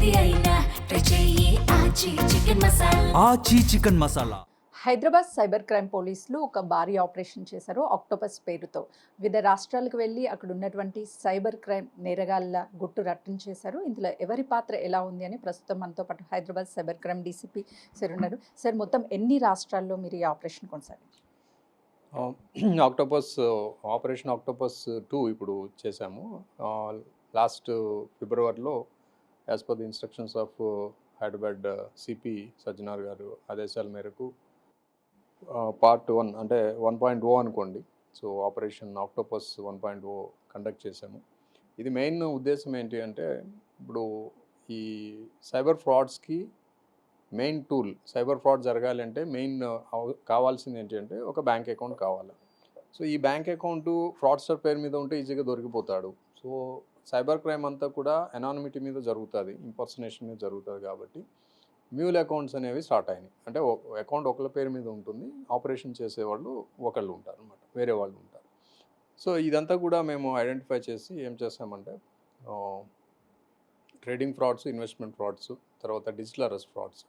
ఏది అయినా ట్రై చెయ్యి ఆచి చికెన్ మసాలా. ఆచి chicken masala. Hyderabad cyber crime పోలీసులు ఒక భారీ ఆపరేషన్ చేశారు ఆక్టోపస్ పేరుతో. వివిధ రాష్ట్రాలకు వెళ్ళి అక్కడ ఉన్నటువంటి సైబర్ క్రైమ్ నేరగాళ్ళ గుట్టు రట్టం చేశారు. ఇందులో ఎవరి పాత్ర ఎలా ఉంది అని ప్రస్తుతం మనతో పాటు Hyderabad cyber crime DCP sir ఉన్నారు. సార్, మొత్తం ఎన్ని రాష్ట్రాల్లో మీరు ఈ ఆపరేషన్ కొనసాగించారు? ఆపరేషన్ ఆక్టోపస్ 2 ఇప్పుడు చేశాము. లాస్ట్ ఫిబ్రవరిలో as per the instructions of Hyderabad CP Sajjanar గారు ఆదేశాల మేరకు పార్ట్ 1 అంటే 1.0 అనుకోండి. సో ఆపరేషన్ ఆక్టోపస్ 1.0 కండక్ట్ చేశాము. ఇది మెయిన్ ఉద్దేశం ఏంటి అంటే, ఇప్పుడు ఈ సైబర్ ఫ్రాడ్స్కి మెయిన్ టూల్, సైబర్ ఫ్రాడ్ జరగాలంటే మెయిన్ కావాల్సింది ఏంటి అంటే ఒక బ్యాంక్ అకౌంట్ కావాలి. సో ఈ బ్యాంక్ అకౌంట్ ఫ్రాడ్స్టర్ పేరు మీద ఉంటే ఈజీగా దొరికిపోతాడు. సో సైబర్ క్రైమ్ అంతా కూడా ఎనానిమిటీ మీద జరుగుతుంది, ఇంపర్సనేషన్ మీద జరుగుతుంది. కాబట్టి మ్యూల్ అకౌంట్స్ అనేవి స్టార్ట్ అయినాయి. అంటే అకౌంట్ ఒకళ్ళ పేరు మీద ఉంటుంది, ఆపరేషన్ చేసేవాళ్ళు ఒకళ్ళు ఉంటారు అనమాట, వేరే వాళ్ళు ఉంటారు. సో ఇదంతా కూడా మేము ఐడెంటిఫై చేసి ఏం చేస్తామంటే, ట్రేడింగ్ ఫ్రాడ్స్, ఇన్వెస్ట్మెంట్ ఫ్రాడ్స్, తర్వాత డిజిటల్ అరెస్ట్ ఫ్రాడ్స్,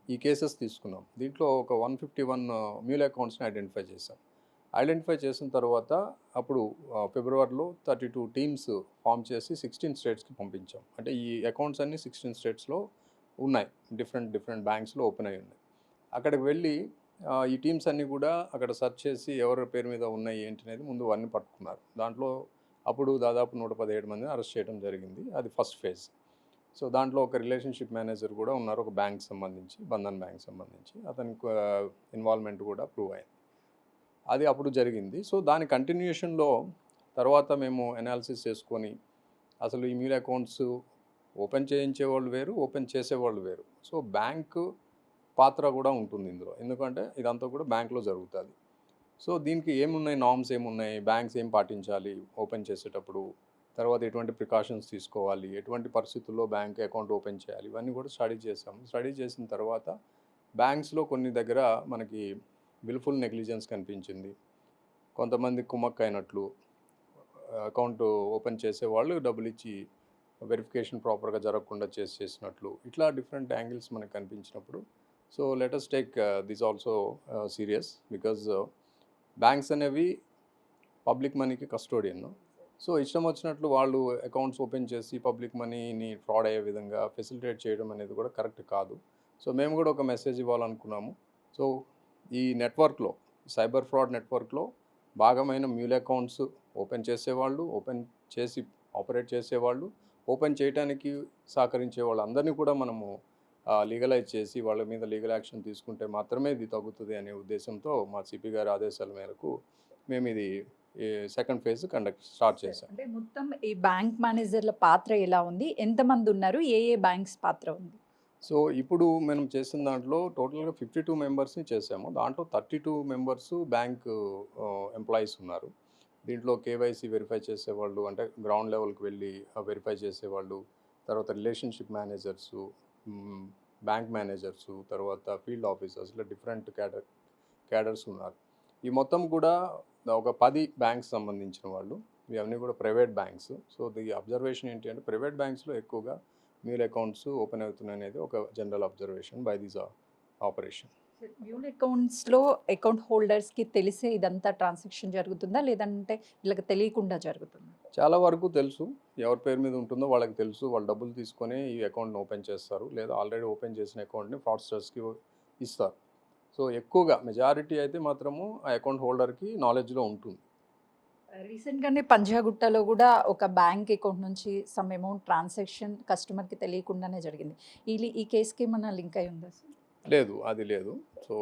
ఈ కేసెస్ తీసుకున్నాం. దీంట్లో ఒక 151 మ్యూల్ అకౌంట్స్ని ఐడెంటిఫై చేసాం. ఐడెంటిఫై చేసిన తర్వాత అప్పుడు ఫిబ్రవరిలో 32 టీమ్స్ ఫామ్ చేసి 16 స్టేట్స్కి పంపించాం. అంటే ఈ అకౌంట్స్ అన్నీ 16 స్టేట్స్లో ఉన్నాయి, డిఫరెంట్ బ్యాంక్స్లో ఓపెన్ అయి ఉన్నాయి. అక్కడికి వెళ్ళి ఈ టీమ్స్ అన్నీ కూడా అక్కడ సెర్చ్ చేసి ఎవరి పేరు మీద ఉన్నాయి ఏంటి అనేది ముందు అన్నీ పట్టుకున్నారు. దాంట్లో అప్పుడు దాదాపు 117 మందిని అరెస్ట్ చేయడం జరిగింది. అది ఫస్ట్ ఫేజ్. సో దాంట్లో ఒక రిలేషన్షిప్ మేనేజర్ కూడా ఉన్నారు, ఒక బ్యాంక్ సంబంధించి, బంధన్ బ్యాంక్ సంబంధించి. అతనికి ఇన్వాల్వ్మెంట్ కూడా ప్రూవ్ అయింది. అది అప్పుడు జరిగింది. సో దాని కంటిన్యూషన్లో తర్వాత మేము అనాలిసిస్ చేసుకొని అసలు ఈ మ్యూల్ అకౌంట్స్ ఓపెన్ చేయించేవాళ్ళు వేరు, ఓపెన్ చేసేవాళ్ళు వేరు. సో బ్యాంకు పాత్ర కూడా ఉంటుంది ఇందులో, ఎందుకంటే ఇదంతా కూడా బ్యాంక్లో జరుగుతుంది. సో దీనికి ఏమున్నాయి, నార్మ్స్ ఏమున్నాయి, బ్యాంక్స్ ఏం పాటించాలి ఓపెన్ చేసేటప్పుడు, తర్వాత ఎటువంటి ప్రికాషన్స్ తీసుకోవాలి, ఎటువంటి పరిస్థితుల్లో బ్యాంక్ అకౌంట్ ఓపెన్ చేయాలి, ఇవన్నీ కూడా స్టడీ చేసాము. స్టడీ చేసిన తర్వాత బ్యాంక్స్లో కొన్ని దగ్గర మనకి విల్ఫుల్ నెగ్లిజెన్స్ కనిపించింది. కొంతమంది కుమ్మక్క అయినట్లు, అకౌంట్ ఓపెన్ చేసేవాళ్ళు డబ్బులు ఇచ్చి వెరిఫికేషన్ ప్రాపర్గా జరగకుండా చేసినట్లు, ఇట్లా డిఫరెంట్ యాంగిల్స్ మనకు కనిపించినప్పుడు, so let us take this also serious, because banks అనేవి పబ్లిక్ మనీకి కస్టోడియన్. సో ఇష్టం వచ్చినట్లు వాళ్ళు అకౌంట్స్ ఓపెన్ చేసి పబ్లిక్ మనీని ఫ్రాడ్ అయ్యే విధంగా ఫెసిలిటేట్ చేయడం అనేది కూడా కరెక్ట్ కాదు. సో మేము కూడా ఒక మెసేజ్ ఇవ్వాలనుకున్నాము. సో ఈ నెట్వర్క్లో, సైబర్ ఫ్రాడ్ నెట్వర్క్లో భాగమైన మ్యూల్ అకౌంట్స్ ఓపెన్ చేసేవాళ్ళు, ఓపెన్ చేసి ఆపరేట్ చేసేవాళ్ళు, ఓపెన్ చేయడానికి సహకరించే వాళ్ళందరినీ కూడా మనము లీగలైజ్ చేసి వాళ్ళ మీద లీగల్ యాక్షన్ తీసుకుంటే మాత్రమే ఇది తగ్గుతుంది అనే ఉద్దేశంతో మా సిపి గారి ఆదేశాల మేరకు మేము ఇది సెకండ్ ఫేజ్ స్టార్ట్ చేశాం. అంటే మొత్తం ఈ బ్యాంక్ మేనేజర్ల పాత్ర ఎలా ఉంది, ఎంతమంది ఉన్నారు, ఏ బ్యాంక్స్ పాత్ర ఉంది? సో ఇప్పుడు మనం చేసిన దాంట్లో టోటల్గా 52 మెంబర్స్ని చేసాము. దాంట్లో 32 మెంబర్స్ బ్యాంక్ ఎంప్లాయీస్ ఉన్నారు. దీంట్లో కేవైసీ వెరిఫై చేసేవాళ్ళు, అంటే గ్రౌండ్ లెవెల్కి వెళ్ళి వెరిఫై చేసేవాళ్ళు, తర్వాత రిలేషన్షిప్ మేనేజర్సు, బ్యాంక్ మేనేజర్సు, తర్వాత ఫీల్డ్ ఆఫీసర్స్, ఇలా డిఫరెంట్ క్యాడర్స్ ఉన్నారు. ఈ మొత్తం కూడా ఒక 10 బ్యాంక్స్ సంబంధించిన వాళ్ళు, ఇవన్నీ కూడా private banks. So the observation ఏంటి అంటే, ప్రైవేట్ బ్యాంక్స్లో ఎక్కువగా మ్యూల్ అకౌంట్స్ ఓపెన్ అవుతున్నాయి అనేది ఒక general observation by this operation. Mule అకౌంట్స్లో అకౌంట్ హోల్డర్స్కి తెలిసే ఇదంతా ట్రాన్సాక్షన్ జరుగుతుందా, లేదంటే వీళ్ళకి తెలియకుండా జరుగుతుందా? చాలా వరకు తెలుసు, ఎవరి పేరు మీద ఉంటుందో వాళ్ళకి తెలుసు. వాళ్ళు డబ్బులు తీసుకొని ఈ అకౌంట్ని ఓపెన్ చేస్తారు, లేదా ఆల్రెడీ ఓపెన్ చేసిన అకౌంట్ని ఫ్రాడ్స్టర్స్కి ఇస్తారు. సో ఎక్కువగా మెజారిటీ అయితే మాత్రము ఆ అకౌంట్ హోల్డర్కి నాలెడ్జ్లో ఉంటుంది. రీసెంట్గానే పంజాగుట్టలో కూడా ఒక బ్యాంక్ అకౌంట్ నుంచి సమ్ అమౌంట్ ట్రాన్సాక్షన్ కస్టమర్కి తెలియకుండానే జరిగింది. ఈ కేసుకి ఏమన్నా లింక్ అయి ఉందా సార్? లేదు, అది లేదు. సో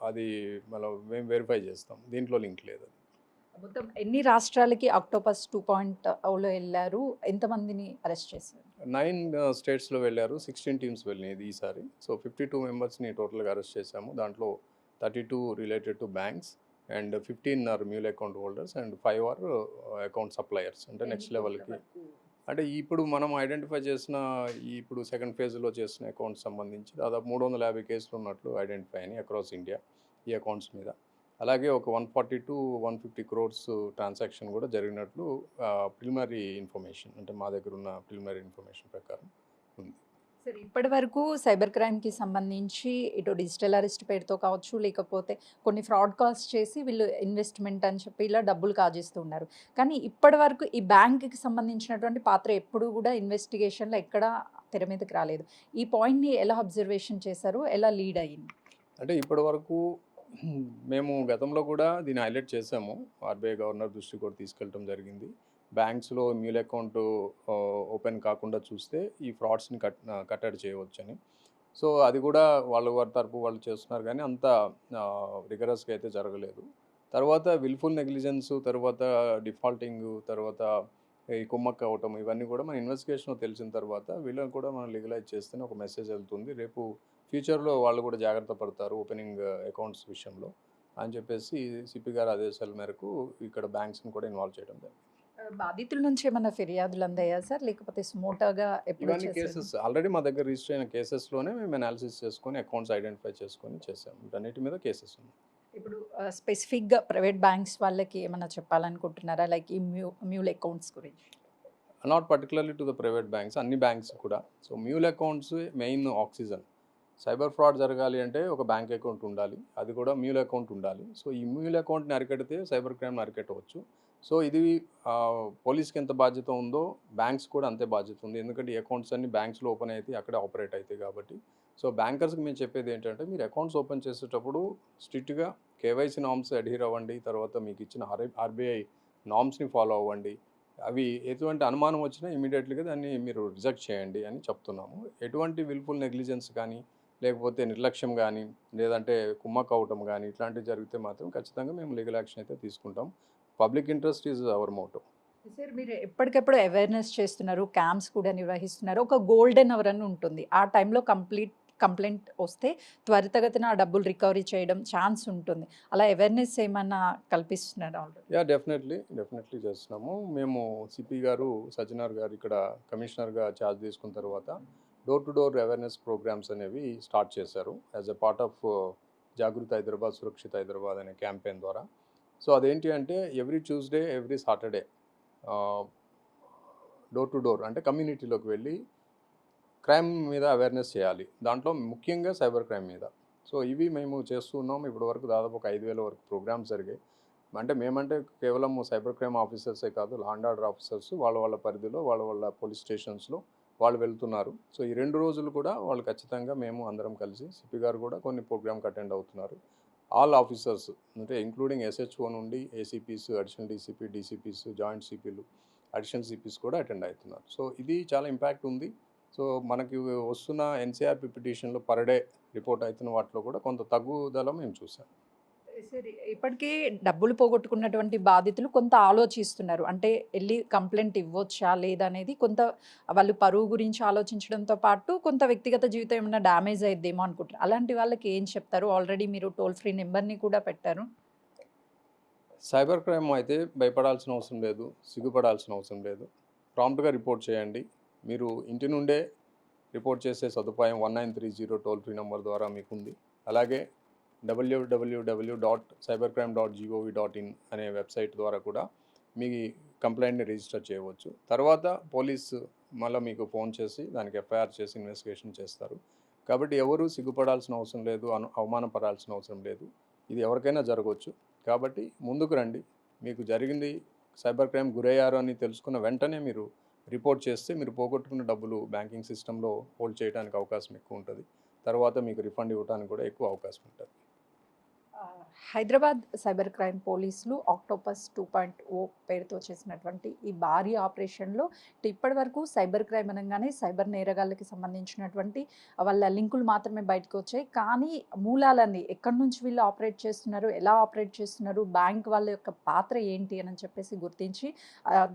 అది మేము వెరిఫై చేస్తాం, దీంట్లో లింక్ లేదు. మొత్తం ఎన్ని రాష్ట్రాలకి ఆక్టోపస్ 2.0లో వెళ్ళారు, ఎంతమందిని అరెస్ట్ చేశారు? 9 స్టేట్స్లో వెళ్ళారు, 16 టీమ్స్ వెళ్ళినాయి ఈసారి. సో 52 మెంబర్స్ని టోటల్గా అరెస్ట్ చేశాము. దాంట్లో 32 related to banks and 15 are mule account holders and 5 are account suppliers, అంటే నెక్స్ట్ లెవెల్కి. అంటే ఇప్పుడు మనం ఐడెంటిఫై చేసిన ఇప్పుడు సెకండ్ ఫేజ్లో చేసిన అకౌంట్స్ సంబంధించి దాదాపు 350 కేసులు ఉన్నట్లు ఐడెంటిఫై అయినాయి అక్రాస్ ఇండియా ఈ అకౌంట్స్ మీద. అలాగే ఒక 140 to 150 crores ట్రాన్సాక్షన్ కూడా జరిగినట్లు ప్రిలిమినరీ ఇన్ఫర్మేషన్, అంటే మా దగ్గర ఉన్న ప్రిలిమినరీ ఇన్ఫర్మేషన్ ప్రకారం ఉంది. సో సార్ ఇప్పటి వరకు సైబర్ క్రైమ్‌కి సంబంధించి ఇటు డిజిటల్ అరెస్ట్ పేరుతో కావచ్చు, లేకపోతే కొన్ని ఫ్రాడ్ కాల్స్ చేసి వీళ్ళు ఇన్వెస్ట్‌మెంట్ అని చెప్పి ఇలా డబ్బులు కాజేస్తూ ఉన్నారు. కానీ ఇప్పటి వరకు ఈ బ్యాంక్‌కి సంబంధించినటువంటి పాత్ర ఎప్పుడూ కూడా ఇన్వెస్టిగేషన్‌లో ఎక్కడా తెర మీదకి రాలేదు. ఈ పాయింట్‌ని ఎలా అబ్జర్వేషన్ చేశారు? ఎలా లీడ్ అయింది? అంటే ఇప్పటివరకు మేము గతంలో కూడా దీన్ని హైలైట్ చేసాము. ఆర్‌బీఐ గవర్నర్ దృష్టికి కూడా తీసుకెళ్ళటం జరిగింది. బ్యాంక్స్‌లో మ్యూల్ అకౌంట్ ఓపెన్ కాకుండా చూస్తే ఈ ఫ్రాడ్స్‌ని కట్టడి చేయవచ్చని. సో, అది కూడా వారి తరపు వాళ్ళు చేస్తున్నారు కానీ అంత రిగరస్‌గా అయితే జరగలేదు. తర్వాత విల్‌ఫుల్ నెగ్లిజెన్స్, తర్వాత డిఫాల్టింగు, తర్వాత ఈ కుమ్మక్కు అవ్వటం ఇవన్నీ కూడా మన ఇన్వెస్టిగేషన్‌లో తెలిసిన తర్వాత వీళ్ళని కూడా మనం లీగలైజ్ చేస్తేనే ఒక మెసేజ్ వెళ్తుంది. రేపు ఫ్యూచర్‌లో వాళ్ళు కూడా జాగ్రత్త పడతారు ఓపెనింగ్ అకౌంట్స్ విషయంలో అని చెప్పేసి సిపి గారి ఆదేశాల మేరకు ఇక్కడ బ్యాంక్స్‌ని కూడా ఇన్వాల్వ్ చేయడం జరిగింది. బాధితుల నుంచి ఏమన్నా ఫిర్యాదులు అందాయా సార్? లేకపోతే స్మూటగా ఎప్పుడు ఇవన్నీ చేశారు? కేసెస్ ఆల్రెడీ మా దగ్గర రిజిస్టర్ అయిన కేసెస్‌లోనే మేము అనాలిసిస్ చేసుకొని అకౌంట్స్ ఐడెంటిఫై చేసుకొని చేసాం. వీటన్నిటి మీద కేసెస్ ఉన్నాయి. ఇప్పుడు స్పెసిఫిక్‌గా ప్రైవేట్ బ్యాంక్స్ వాళ్ళకి ఏమన్నా చెప్పాలనుకుంటున్నారా? లైక్ ఈ మ్యూల్ అకౌంట్స్ గురించి? Not particularly to the private banks, అన్ని బ్యాంక్స్ కూడా. So, mule accounts main oxygen. Cyber fraud జరగాలి అంటే ఒక బ్యాంక్ అకౌంట్ ఉండాలి. అది కూడా మ్యూల్ అకౌంట్ ఉండాలి. సో, ఈ మ్యూల్ అకౌంట్‌ని అరికడితే సైబర్ క్రైమ్‌ని అరికట్టవచ్చు. సో, ఇది పోలీస్‌కి ఎంత బాధ్యత ఉందో బ్యాంక్స్ కూడా అంతే బాధ్యత ఉంది. ఎందుకంటే ఈ అకౌంట్స్ అన్నీ బ్యాంక్స్‌లో ఓపెన్ అయితాయి, అక్కడే ఆపరేట్ అవుతాయి కాబట్టి. సో, బ్యాంకర్స్‌కి మేము చెప్పేది ఏంటంటే మీరు అకౌంట్స్ ఓపెన్ చేసేటప్పుడు స్ట్రిక్ట్‌గా కేవైసీ నార్మ్స్ అడ్హిర్ అవ్వండి. తర్వాత మీకు ఇచ్చిన ఆర్‌బీఐ నార్మ్స్‌ని ఫాలో అవ్వండి. అవి ఎటువంటి అనుమానం వచ్చినా ఇమ్మీడియట్‌గా దాన్ని మీరు రిజెక్ట్ చేయండి అని చెప్తున్నాము. ఎటువంటి విల్‌ఫుల్ నెగ్లిజెన్స్ కానీ, లేకపోతే నిర్లక్ష్యం కానీ, లేదంటే కుమ్మక్కు అవ్వటం కానీ ఇట్లాంటివి జరిగితే మాత్రం ఖచ్చితంగా మేము లీగల్ యాక్షన్ అయితే తీసుకుంటాం. Public interest is our motto. Sir మీరు ఎప్పటికెప్పుడు అవేర్‌నెస్ చేస్తున్నారు, క్యాంప్స్ కూడా నిర్వహిస్తున్నారు. ఒక గోల్డెన్ అవర్ అని ఉంటుంది. ఆ టైంలో కంప్లెయింట్ వస్తే త్వరితగతిన ఆ డబ్బులు రికవరీ చేయడం ఛాన్స్ ఉంటుంది. అలా అవేర్‌నెస్ ఏమన్నా కల్పిస్తున్నారా ఆల్రెడీ? యాహ్! డెఫినెట్లీ చేస్తున్నాము. మేము సిపి గారు, సజ్జనార్ గారు ఇక్కడ కమిషనర్‌గా ఛార్జ్ తీసుకున్న తర్వాత door to door awareness programmes అనేవి స్టార్ట్ చేశారు. As a part of Jagrut Hyderabad, Surakshit Hyderabad అనే క్యాంపెయిన్ ద్వారా. సో, అదేంటి అంటే every Tuesday, every Saturday door to door అంటే కమ్యూనిటీలోకి వెళ్ళి క్రైమ్ మీద అవేర్‌నెస్ చేయాలి. దాంట్లో ముఖ్యంగా సైబర్ క్రైమ్ మీద. సో, ఇవి మేము చేస్తూ ఉన్నాం. ఇప్పటివరకు దాదాపు ఒక 5,000 వరకు ప్రోగ్రామ్స్ జరిగాయి. అంటే మేమంటే కేవలం సైబర్ క్రైమ్ ఆఫీసర్సే కాదు, లా అండ్ ఆర్డర్ ఆఫీసర్స్ వాళ్ళ పరిధిలో వాళ్ళ పోలీస్ స్టేషన్స్‌లో వాళ్ళు వెళ్తున్నారు. సో, ఈ 2 రోజులు కూడా వాళ్ళు ఖచ్చితంగా మేము అందరం కలిసి సిపి గారు కూడా కొన్ని ప్రోగ్రామ్‌కి అటెండ్ అవుతున్నారు. ఆల్ ఆఫీసర్స్ అంటే ఇంక్లూడింగ్ ఎస్‌హెచ్ఓ నుండి ACPs, additional DCP, DCPs, joint సిపిలు, అడిషనల్ సిపిస్ కూడా అటెండ్ అవుతున్నారు. సో, ఇది చాలా ఇంపాక్ట్ ఉంది. సో, మనకి వస్తున్న ఎన్‌సీఆర్‌పీ పిటిషన్‌లో పర్ డే రిపోర్ట్ అవుతున్న వాటిలో కూడా కొంత తగ్గుదల మేము చూసాం. సరే ఇప్పటికే డబ్బులు పోగొట్టుకున్నటువంటి బాధితులు కొంత ఆలోచిస్తున్నారు. అంటే ఎళ్లి కంప్లెయింట్ ఇవ్వొచ్చా? లేదా? అనేది కొంత వాళ్ళు పరువు గురించి ఆలోచించడంతో పాటు కొంత వ్యక్తిగత జీవితం ఏమన్నా డ్యామేజ్ అయిద్దేమో అనుకుంటున్నారు. అలాంటి వాళ్ళకి ఏం చెప్తారు? ఆల్రెడీ మీరు టోల్ ఫ్రీ నంబర్‌ని కూడా పెట్టారు. సైబర్ క్రైమ్ అయితే భయపడాల్సిన అవసరం లేదు, సిగ్గుపడాల్సిన అవసరం లేదు. ప్రాంప్ట్‌గా రిపోర్ట్ చేయండి. మీరు ఇంటి నుండే రిపోర్ట్ చేసే సదుపాయం 1930 టోల్ ఫ్రీ నంబర్ ద్వారా మీకుంది. అలాగే www.cybercrime.gov.in అనే వెబ్సైట్ ద్వారా కూడా మీ కంప్లైంట్‌ని రిజిస్టర్ చేయవచ్చు. తర్వాత పోలీసు మళ్ళీ మీకు ఫోన్ చేసి దానికి ఎఫ్ఐఆర్ చేసి ఇన్వెస్టిగేషన్ చేస్తారు. కాబట్టి ఎవరు సిగ్గుపడాల్సిన అవసరం లేదు, అవమానపడాల్సిన అవసరం లేదు. ఇది ఎవరికైనా జరగవచ్చు. కాబట్టి ముందుకు రండి. మీకు జరిగింది సైబర్ క్రైమ్ గురయ్యారు అని తెలుసుకున్న వెంటనే మీరు రిపోర్ట్ చేస్తే మీరు పోగొట్టుకున్న డబ్బులు బ్యాంకింగ్ సిస్టంలో హోల్డ్ చేయడానికి అవకాశం ఎక్కువ ఉంటుంది. తర్వాత మీకు రిఫండ్ ఇవ్వడానికి కూడా ఎక్కువ అవకాశం ఉంటుంది. హైదరాబాద్ సైబర్ క్రైమ్ పోలీసులు ఆక్టోపస్ 2.0 పేరుతో చేసినటువంటి ఈ భారీ ఆపరేషన్‌లో ఇప్పటివరకు సైబర్ క్రైమ్ అనంగానే సైబర్ నేరగాళ్ళకి సంబంధించినటువంటి వాళ్ళ లింకులు మాత్రమే బయటకు వచ్చాయి. కానీ మూలాలన్నీ ఎక్కడి నుంచి వీళ్ళు ఆపరేట్ చేస్తున్నారు, ఎలా ఆపరేట్ చేస్తున్నారు, బ్యాంక్ వాళ్ళ యొక్క పాత్ర ఏంటి అని చెప్పేసి గుర్తించి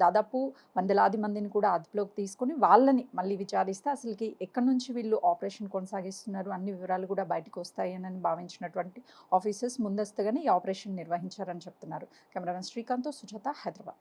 దాదాపు వందలాది మందిని కూడా అదుపులోకి తీసుకొని వాళ్ళని మళ్ళీ విచారిస్తే అసలుకి ఎక్కడి నుంచి వీళ్ళు ఆపరేషన్ కొనసాగిస్తున్నారు అన్ని వివరాలు కూడా బయటకు వస్తాయని భావించినటువంటి ఆఫీసర్స్ ముందస్తుగానే ఈ ఆపరేషన్ నిర్వహించారని చెప్తున్నారు. కెమెరామెన్ శ్రీకాంత్‌తో సుజాత, హైదరాబాద్.